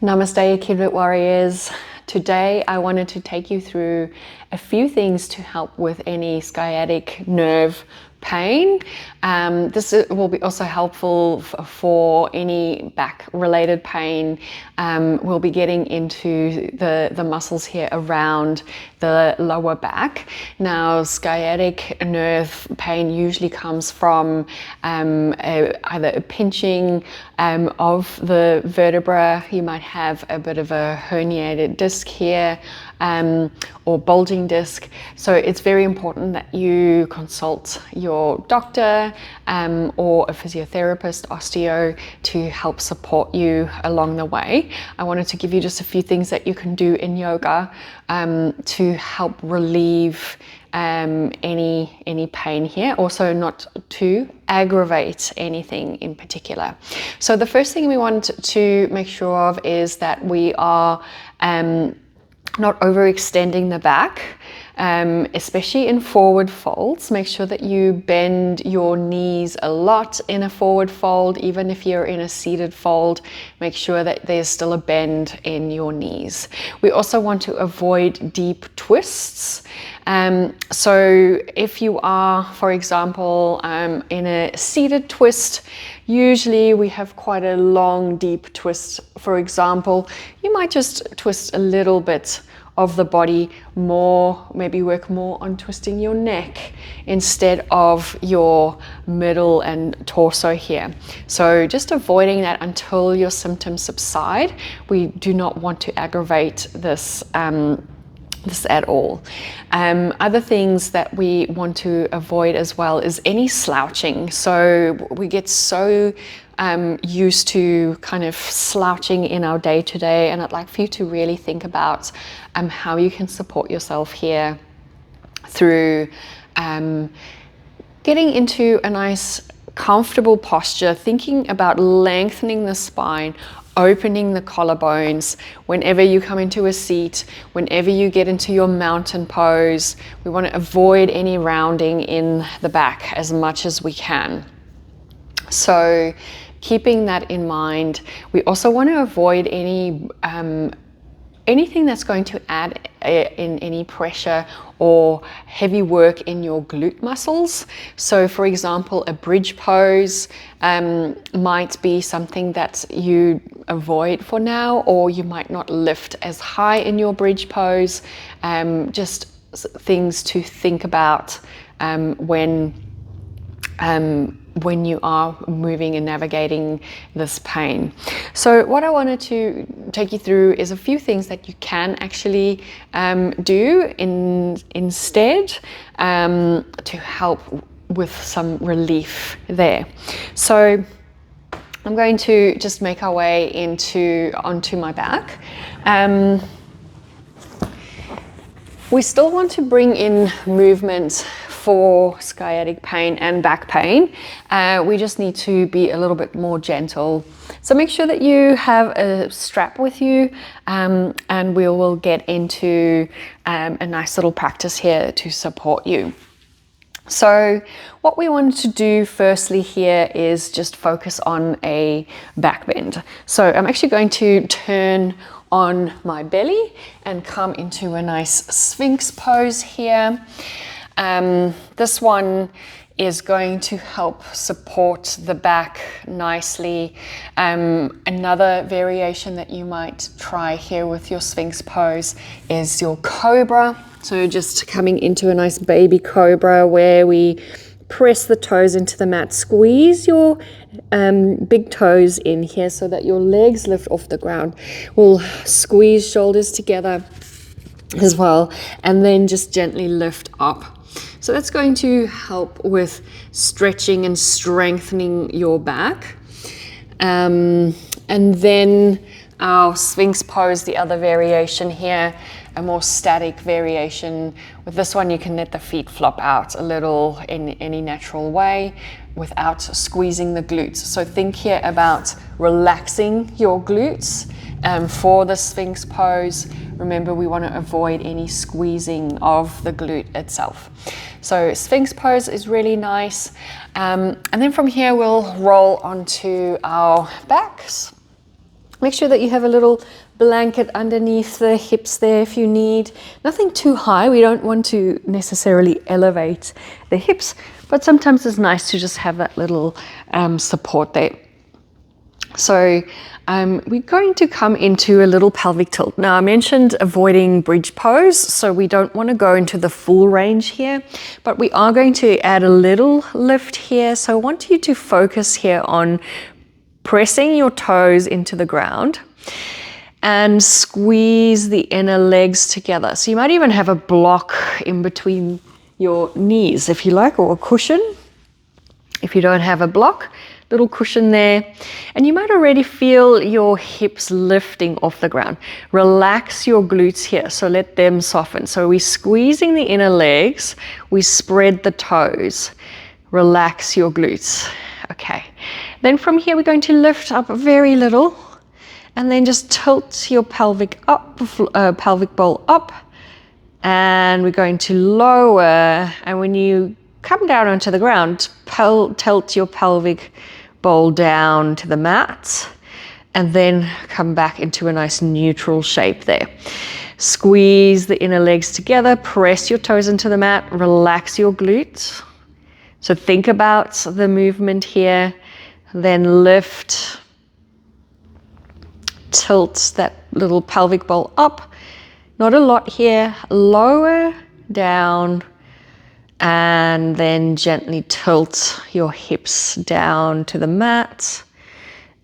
Namaste, Kindred warriors. Today I wanted to take you through a few things to help with any sciatic nerve pain. This will be also helpful for any back related pain. We'll be getting into the muscles here around the lower back. Now, sciatic nerve pain usually comes from either a pinching of the vertebra. You might have a bit of a herniated disc here, or bulging disc. So it's very important that you consult your doctor or a physiotherapist, osteo, to help support you along the way. I wanted to give you just a few things that you can do in yoga to help relieve any pain here, also not to aggravate anything in particular. So the first thing we want to make sure of is that we are not overextending the back, especially in forward folds. Make sure that you bend your knees a lot in a forward fold. Even if you're in a seated fold, make sure that there's still a bend in your knees. We also want to avoid deep twists. So if you are, for example, in a seated twist, usually we have quite a long, deep twist. For example, you might just twist a little bit of the body more, maybe work more on twisting your neck instead of your middle and torso here. So just avoiding that until your symptoms subside. We do not want to aggravate this at all. Other things that we want to avoid as well is any slouching. So we get so used to kind of slouching in our day-to-day, and I'd like for you to really think about how you can support yourself here through getting into a nice comfortable posture, thinking about lengthening the spine, opening the collarbones. Whenever you come into a seat, whenever you get into your mountain pose, we want to avoid any rounding in the back as much as we can. So keeping that in mind, we also want to avoid anything that's going to add in any pressure or heavy work in your glute muscles. So for example, a bridge pose might be something that you avoid for now, or you might not lift as high in your bridge pose. Just things to think about when you are moving and navigating this pain. So what I wanted to take you through is a few things that you can actually do instead to help with some relief there. So I'm going to just make our way onto my back. We still want to bring in movement for sciatic pain and back pain. We just need to be a little bit more gentle. So make sure that you have a strap with you, and we will get into a nice little practice here to support you. So what we want to do firstly here is just focus on a back bend. So I'm actually going to turn on my belly and come into a nice Sphinx pose here. This one is going to help support the back nicely. Another variation that you might try here with your Sphinx pose is your cobra. So just coming into a nice baby cobra where we press the toes into the mat, squeeze your big toes in here so that your legs lift off the ground. We'll squeeze shoulders together as well, and then just gently lift up. So that's going to help with stretching and strengthening your back. And then our Sphinx pose, the other variation here, a more static variation. With this one, you can let the feet flop out a little in any natural way without squeezing the glutes. So think here about relaxing your glutes for the Sphinx pose. Remember, we want to avoid any squeezing of the glute itself. So Sphinx pose is really nice. And then from here, we'll roll onto our backs. Make sure that you have a little blanket underneath the hips there if you need. Nothing too high. We don't want to necessarily elevate the hips, but sometimes it's nice to just have that little support there. So we're going to come into a little pelvic tilt. Now I mentioned avoiding bridge pose, so we don't want to go into the full range here, but we are going to add a little lift here. So I want you to focus here on pressing your toes into the ground and squeeze the inner legs together. So you might even have a block in between your knees if you like, or a cushion. If you don't have a block, little cushion there. And you might already feel your hips lifting off the ground. Relax your glutes here, so let them soften. So we're squeezing the inner legs, we spread the toes. Relax your glutes. Okay. Then from here we're going to lift up very little and then just tilt your pelvic bowl up, and we're going to lower, and when you come down onto the ground, tilt your pelvic bowl down to the mat and then come back into a nice neutral shape there. Squeeze the inner legs together, press your toes into the mat, relax your glutes. So think about the movement here, then lift, tilt that little pelvic bowl up, not a lot here, lower, down, and then gently tilt your hips down to the mat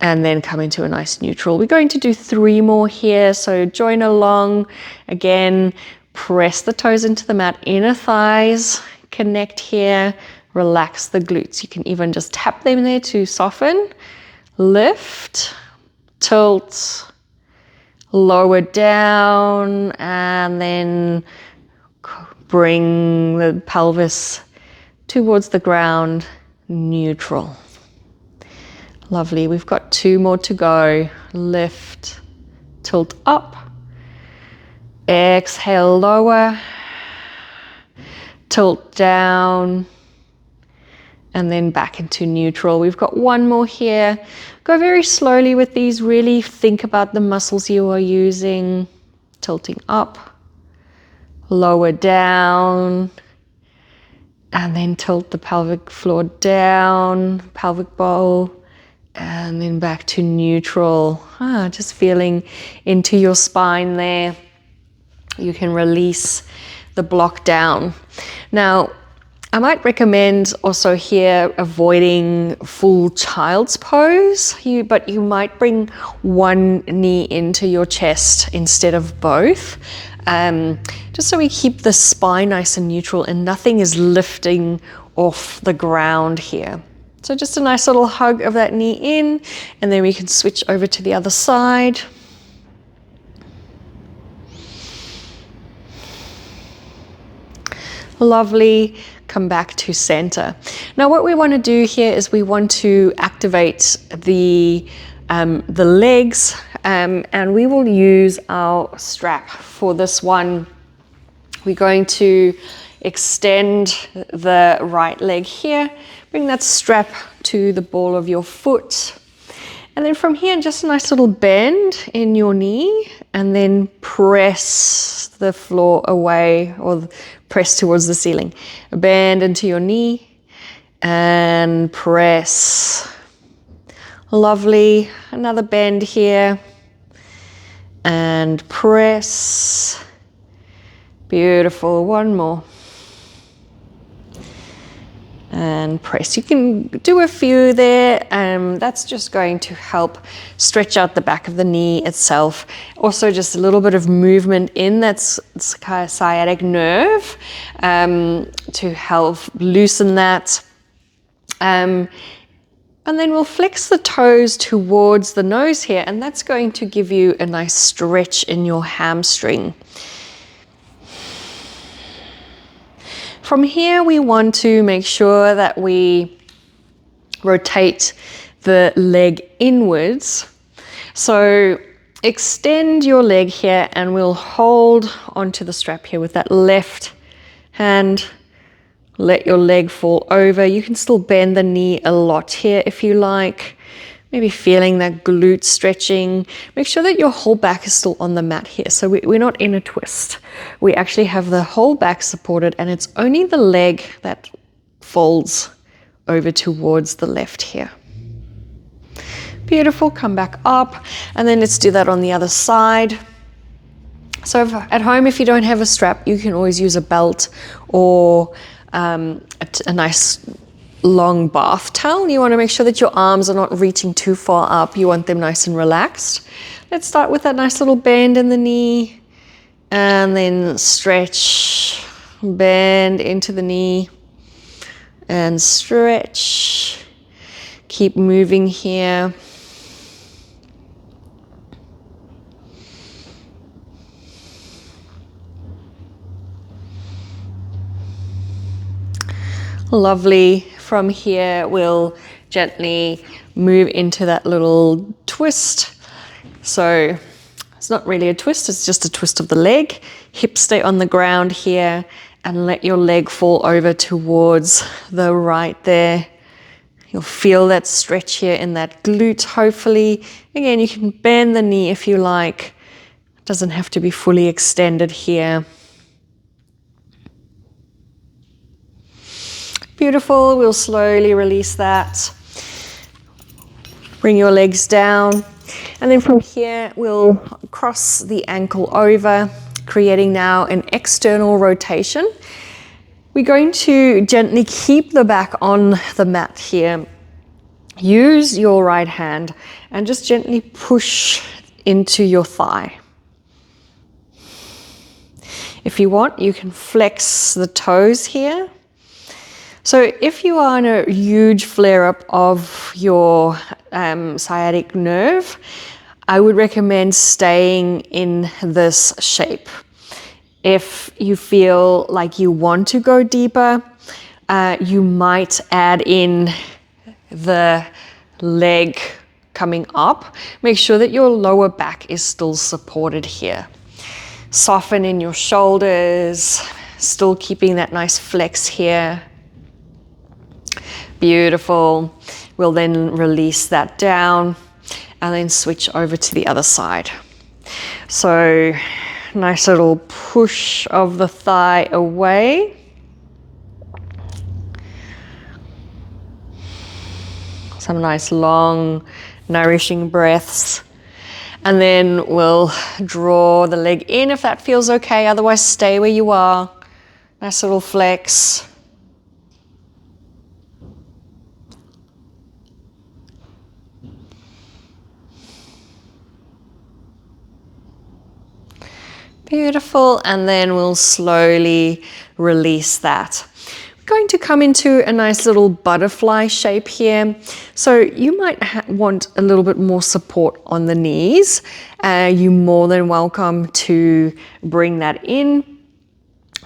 and then come into a nice neutral. We're going to do 3 more here, so join along. Again, press the toes into the mat, inner thighs, connect here, relax the glutes. You can even just tap them there to soften. Lift, tilt, lower down, and then bring the pelvis towards the ground, neutral. Lovely, we've got 2 more to go. Lift, tilt up, exhale, lower, tilt down, and then back into neutral. We've got 1 more here. Go very slowly with these, really think about the muscles you are using. Tilting up, lower down, and then tilt the pelvic floor down, pelvic bowl, and then back to neutral. Just feeling into your spine there. You can release the block down. Now, I might recommend also here avoiding full child's pose, but you might bring one knee into your chest instead of both, just so we keep the spine nice and neutral and nothing is lifting off the ground here. So just a nice little hug of that knee in, and then we can switch over to the other side. Lovely. Come back to center. Now what we want to do here is we want to activate the legs, and we will use our strap for this one. We're going to extend the right leg here, bring that strap to the ball of your foot, and then from here just a nice little bend in your knee, and then press the floor away or press towards the ceiling. Bend into your knee and press. Lovely. Another bend here and press. Beautiful. 1 more. And press. You can do a few there. That's just going to help stretch out the back of the knee itself. Also just a little bit of movement in that sciatic nerve to help loosen that. And then we'll flex the toes towards the nose here, and that's going to give you a nice stretch in your hamstring. From here, we want to make sure that we rotate the leg inwards. So extend your leg here, and we'll hold onto the strap here with that left hand. Let your leg fall over. You can still bend the knee a lot here if you like. Maybe feeling that glute stretching. Make sure that your whole back is still on the mat here. So we're not in a twist. We actually have the whole back supported, and it's only the leg that folds over towards the left here. Beautiful, come back up, and then let's do that on the other side. So at home, if you don't have a strap, you can always use a belt or a nice long bath towel. You want to make sure that your arms are not reaching too far up. You want them nice and relaxed. Let's start with that nice little bend in the knee, and then stretch, bend into the knee, and stretch. Keep moving here. Lovely. From here, we'll gently move into that little twist. So it's not really a twist, it's just a twist of the leg. Hips stay on the ground here, and let your leg fall over towards the right there. You'll feel that stretch here in that glute, hopefully. Again, you can bend the knee if you like. It doesn't have to be fully extended here. Beautiful. We'll slowly release that. Bring your legs down. And then from here, we'll cross the ankle over, creating now an external rotation. We're going to gently keep the back on the mat here. Use your right hand and just gently push into your thigh. If you want, you can flex the toes here. So if you are in a huge flare-up of your sciatic nerve, I would recommend staying in this shape. If you feel like you want to go deeper, you might add in the leg coming up. Make sure that your lower back is still supported here. Soften in your shoulders, still keeping that nice flex here. Beautiful. We'll then release that down and then switch over to the other side. So nice little push of the thigh away. Some nice long nourishing breaths. And then we'll draw the leg in if that feels okay. Otherwise, stay where you are. Nice little flex. Beautiful, and then we'll slowly release that. We're going to come into a nice little butterfly shape here. So you might want a little bit more support on the knees. You're more than welcome to bring that in.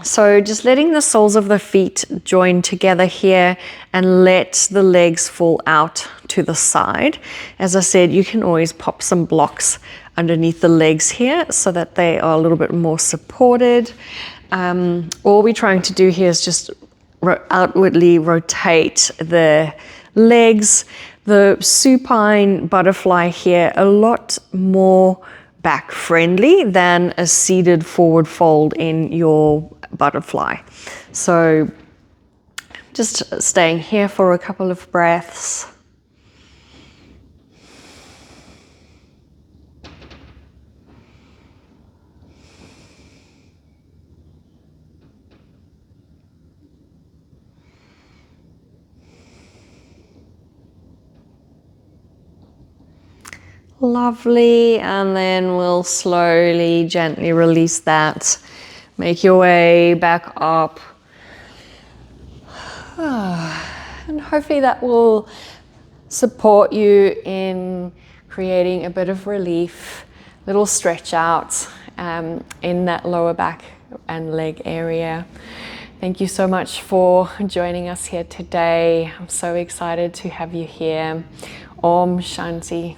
So just letting the soles of the feet join together here and let the legs fall out to the side. As I said, you can always pop some blocks underneath the legs here so that they are a little bit more supported. All we're trying to do here is just outwardly rotate the legs. The supine butterfly here, a lot more back friendly than a seated forward fold in your butterfly. So just staying here for a couple of breaths. Lovely, and then we'll slowly, gently release that. Make your way back up. And hopefully that will support you in creating a bit of relief, little stretch out in that lower back and leg area. Thank you so much for joining us here today. I'm so excited to have you here. Om Shanti.